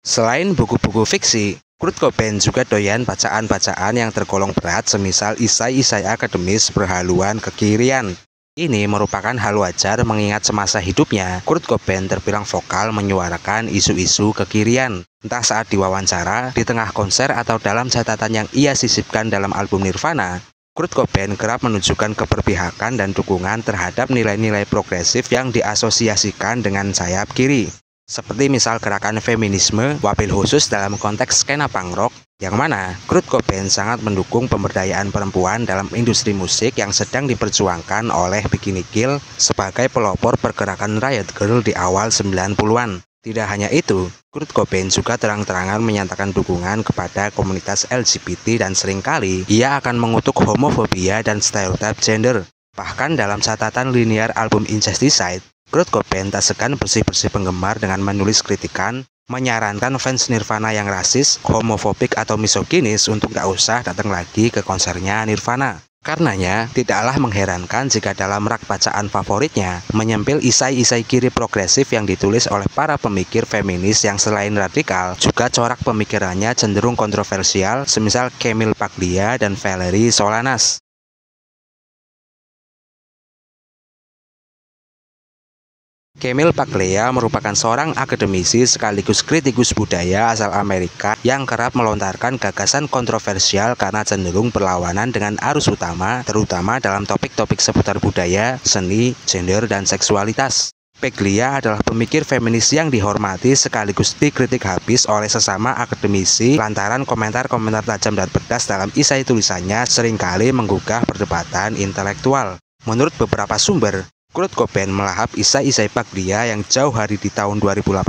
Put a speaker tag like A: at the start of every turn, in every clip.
A: Selain buku-buku fiksi, Kurt Cobain juga doyan bacaan-bacaan yang tergolong berat semisal isai-isai akademis berhaluan kekirian. Ini merupakan hal wajar mengingat semasa hidupnya, Kurt Cobain terbilang vokal menyuarakan isu-isu kekirian. Entah saat diwawancara, di tengah konser, atau dalam catatan yang ia sisipkan dalam album Nirvana, Kurt Cobain kerap menunjukkan keberpihakan dan dukungan terhadap nilai-nilai progresif yang diasosiasikan dengan sayap kiri. Seperti misal gerakan feminisme, wabil khusus dalam konteks skena punk rock, yang mana Kurt Cobain sangat mendukung pemberdayaan perempuan dalam industri musik yang sedang diperjuangkan oleh Bikini Kill sebagai pelopor pergerakan Riot Grrrl di awal 90-an. Tidak hanya itu, Kurt Cobain juga terang-terangan menyatakan dukungan kepada komunitas LGBT dan seringkali ia akan mengutuk homofobia dan stereotip gender. Bahkan dalam catatan linear album Incesticide, Kurt Cobain tak segan bersih-bersih penggemar dengan menulis kritikan, menyarankan fans Nirvana yang rasis, homofobik, atau misoginis untuk gak usah datang lagi ke konsernya Nirvana. Karenanya, tidaklah mengherankan jika dalam rak bacaan favoritnya menyempil isai-isai kiri progresif yang ditulis oleh para pemikir feminis yang selain radikal, juga corak pemikirannya cenderung kontroversial, semisal Camille Paglia dan Valerie Solanas. Camille Paglia merupakan seorang akademisi sekaligus kritikus budaya asal Amerika yang kerap melontarkan gagasan kontroversial karena cenderung berlawanan dengan arus utama, terutama dalam topik-topik seputar budaya, seni, gender, dan seksualitas. Paglia adalah pemikir feminis yang dihormati sekaligus dikritik habis oleh sesama akademisi lantaran komentar-komentar tajam dan pedas dalam isai tulisannya seringkali menggugah perdebatan intelektual. Menurut beberapa sumber, Kurt Cobain melahap isai-isai Paglia yang jauh hari di tahun 2018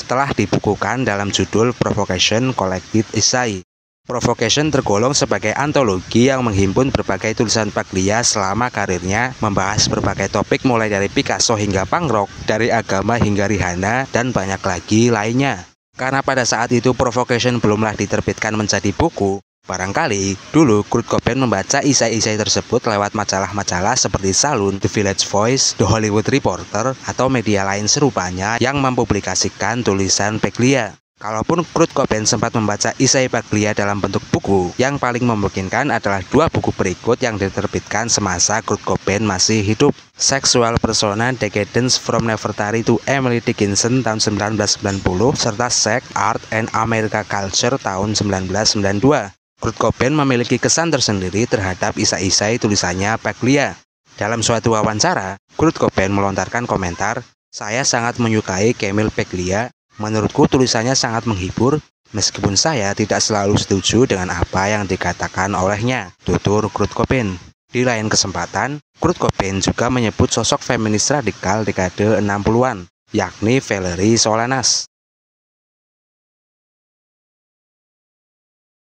A: telah dibukukan dalam judul Provocation Collected Essay. Provocation tergolong sebagai antologi yang menghimpun berbagai tulisan Paglia selama karirnya, membahas berbagai topik mulai dari Picasso hingga punk rock, dari agama hingga Rihanna, dan banyak lagi lainnya. Karena pada saat itu Provocation belumlah diterbitkan menjadi buku, barangkali dulu Kurt Cobain membaca isai-isai tersebut lewat majalah-majalah seperti Saloon, The Village Voice, The Hollywood Reporter, atau media lain serupanya yang mempublikasikan tulisan Paglia. Kalaupun Kurt Cobain sempat membaca isai Paglia dalam bentuk buku, yang paling memungkinkan adalah dua buku berikut yang diterbitkan semasa Kurt Cobain masih hidup. Sexual Persona Decadence from Nefertari to Emily Dickinson tahun 1990, serta Sex, Art, and American Culture tahun 1992. Kurt Cobain memiliki kesan tersendiri terhadap isai-isai tulisannya Paglia. Dalam suatu wawancara, Kurt Cobain melontarkan komentar, "Saya sangat menyukai Camille Paglia. Menurutku tulisannya sangat menghibur, meskipun saya tidak selalu setuju dengan apa yang dikatakan olehnya," tutur Kurt Cobain. Di lain kesempatan, Kurt Cobain juga menyebut sosok feminis radikal dekade 60-an, yakni Valerie Solanas.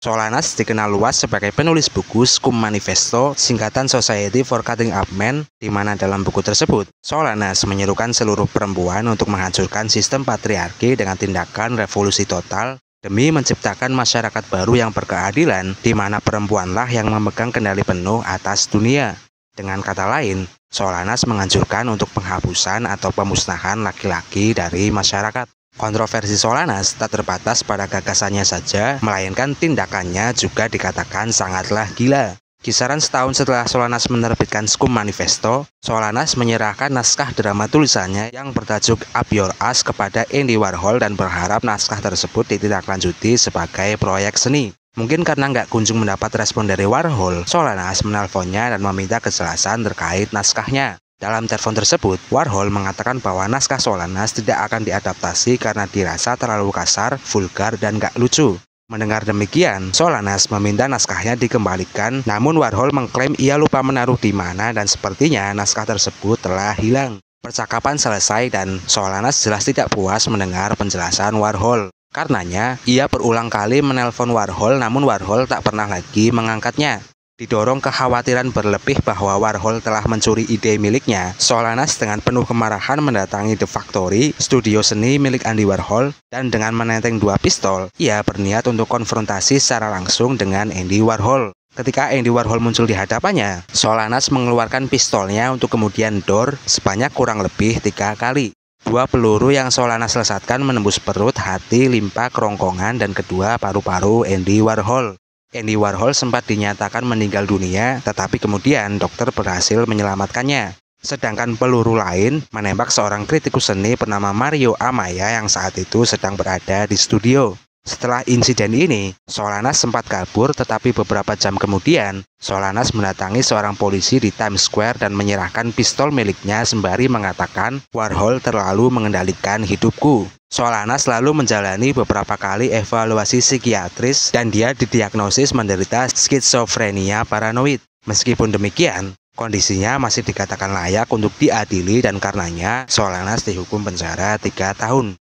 A: Solanas dikenal luas sebagai penulis buku Scum Manifesto, singkatan Society for Cutting Up Men, di mana dalam buku tersebut, Solanas menyerukan seluruh perempuan untuk menghancurkan sistem patriarki dengan tindakan revolusi total demi menciptakan masyarakat baru yang berkeadilan, di mana perempuanlah yang memegang kendali penuh atas dunia. Dengan kata lain, Solanas menganjurkan untuk penghapusan atau pemusnahan laki-laki dari masyarakat. Kontroversi Solanas tak terbatas pada gagasannya saja, melainkan tindakannya juga dikatakan sangatlah gila. Kisaran setahun setelah Solanas menerbitkan Scum Manifesto, Solanas menyerahkan naskah drama tulisannya yang bertajuk Up Your Ass kepada Andy Warhol dan berharap naskah tersebut ditindaklanjuti sebagai proyek seni. Mungkin karena nggak kunjung mendapat respon dari Warhol, Solanas menelponnya dan meminta kejelasan terkait naskahnya. Dalam telepon tersebut, Warhol mengatakan bahwa naskah Solanas tidak akan diadaptasi karena dirasa terlalu kasar, vulgar, dan gak lucu. Mendengar demikian, Solanas meminta naskahnya dikembalikan, namun Warhol mengklaim ia lupa menaruh di mana dan sepertinya naskah tersebut telah hilang. Percakapan selesai dan Solanas jelas tidak puas mendengar penjelasan Warhol. Karenanya, ia berulang kali menelpon Warhol, namun Warhol tak pernah lagi mengangkatnya. Didorong kekhawatiran berlebih bahwa Warhol telah mencuri ide miliknya, Solanas dengan penuh kemarahan mendatangi The Factory, studio seni milik Andy Warhol, dan dengan menenteng dua pistol, ia berniat untuk konfrontasi secara langsung dengan Andy Warhol. Ketika Andy Warhol muncul di hadapannya, Solanas mengeluarkan pistolnya untuk kemudian dor sebanyak kurang lebih 3 kali. Dua peluru yang Solanas lesatkan menembus perut, hati, limpa, kerongkongan, dan kedua paru-paru Andy Warhol. Andy Warhol sempat dinyatakan meninggal dunia, tetapi kemudian dokter berhasil menyelamatkannya. Sedangkan peluru lain menembak seorang kritikus seni bernama Mario Amaya yang saat itu sedang berada di studio. Setelah insiden ini, Solanas sempat kabur, tetapi beberapa jam kemudian, Solanas mendatangi seorang polisi di Times Square dan menyerahkan pistol miliknya sembari mengatakan, "Warhol terlalu mengendalikan hidupku." Solanas lalu menjalani beberapa kali evaluasi psikiatris dan dia didiagnosis menderita skizofrenia paranoid. Meskipun demikian, kondisinya masih dikatakan layak untuk diadili dan karenanya Solanas dihukum penjara 3 tahun.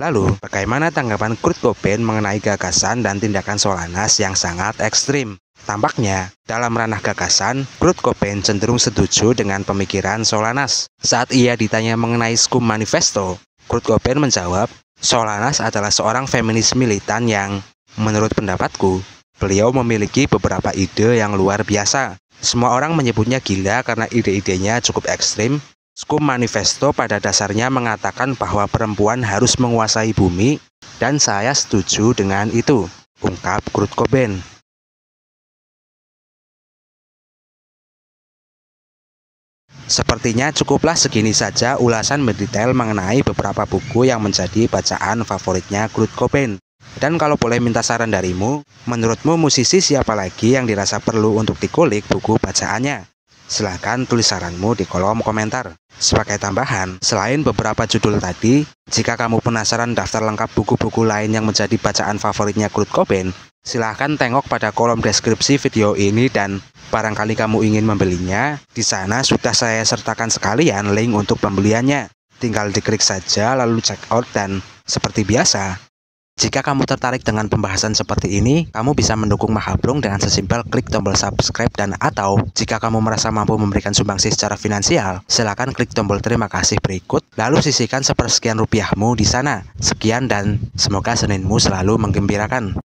A: Lalu, bagaimana tanggapan Kurt Cobain mengenai gagasan dan tindakan Solanas yang sangat ekstrim? Tampaknya, dalam ranah gagasan, Kurt Cobain cenderung setuju dengan pemikiran Solanas. Saat ia ditanya mengenai Scum Manifesto, Kurt Cobain menjawab, "Solanas adalah seorang feminis militan yang, menurut pendapatku, beliau memiliki beberapa ide yang luar biasa. Semua orang menyebutnya gila karena ide-idenya cukup ekstrim. Scum Manifesto pada dasarnya mengatakan bahwa perempuan harus menguasai bumi, dan saya setuju dengan itu," ungkap Kurt Cobain. Sepertinya cukuplah segini saja ulasan mendetail mengenai beberapa buku yang menjadi bacaan favoritnya Kurt Cobain. Dan kalau boleh minta saran darimu, menurutmu musisi siapa lagi yang dirasa perlu untuk dikulik buku bacaannya? Silahkan tulis saranmu di kolom komentar. Sebagai tambahan, selain beberapa judul tadi, jika kamu penasaran daftar lengkap buku-buku lain yang menjadi bacaan favoritnya Kurt Cobain, silahkan tengok pada kolom deskripsi video ini dan barangkali kamu ingin membelinya, di sana sudah saya sertakan sekalian link untuk pembeliannya. Tinggal diklik saja lalu check out dan seperti biasa, jika kamu tertarik dengan pembahasan seperti ini, kamu bisa mendukung Mahablung dengan sesimpel klik tombol subscribe dan atau jika kamu merasa mampu memberikan sumbangsi secara finansial, silakan klik tombol terima kasih berikut, lalu sisihkan sepersekian rupiahmu di sana. Sekian dan semoga Seninmu selalu menggembirakan.